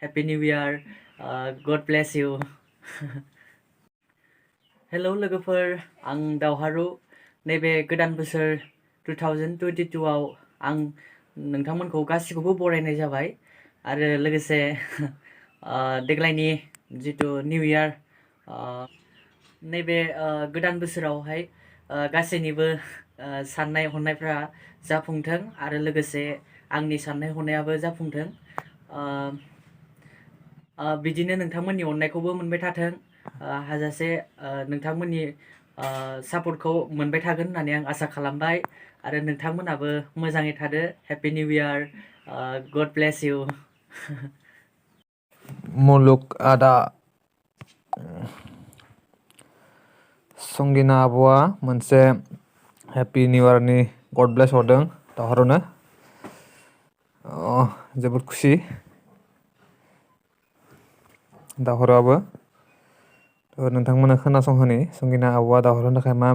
Happy New Year. God bless you. Hello लोगोफोर, आं दावहारु। नैबे गोदान बोसोर 2022 आव आं नोंथांमोनखौ गासिखौबो बरायनाय जाबाय आरो लोगोसे देग्लायनि जितु निउ इयार नैबे गोदान बोसोरावहाय गासैनिबो साननाय हनायफ्रा जाफुंथों आरो लोगोसे आंनि साननाय हनायाबो जाफुंथों। बिदिनो नोंथांमोननि अननायखौबो मोनबाय थाथों, हाजासे नोंथांमोननि सापर्टखौ मोनबाय थागोन होननानै आं आसा खालामबाय आरो नोंथांमोनाबो मोजाङै थादो। हेपि निउ इयार, गड ब्लेस इउ। मुलुग आदा संगिना आब'आ मोनसे हेपि निउ इयारनि गड ब्लेस हरदों दावहारुनो। जोबोद खुसि दावहारुआबो। नोंथांमोना खोनासंहोनि संगिना आब'आ दावहारुनि थाखाय मा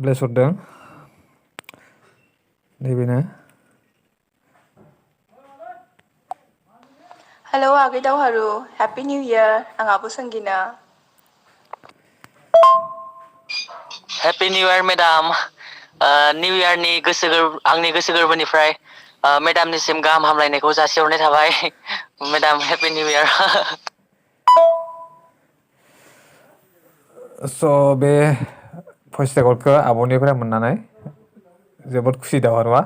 ब्लेस हरदों। नैबेनो। हेलौ आगै दावहारु, हेपि निउ इयार। आं आब' संगिना। Happy new year madam. New इयारनि आंनि गोसो गोरबोनिफ्राय मेडामनिसिम गाहाम हामलायनायखौ जासिहरनाय थाबाय। Madam happy new year. बे भइस रेकर्डखौ आब'निफ्राय मोननानै जोबोद खुसि दावहारुआ।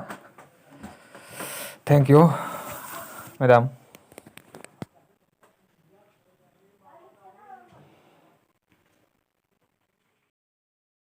Thank you madam.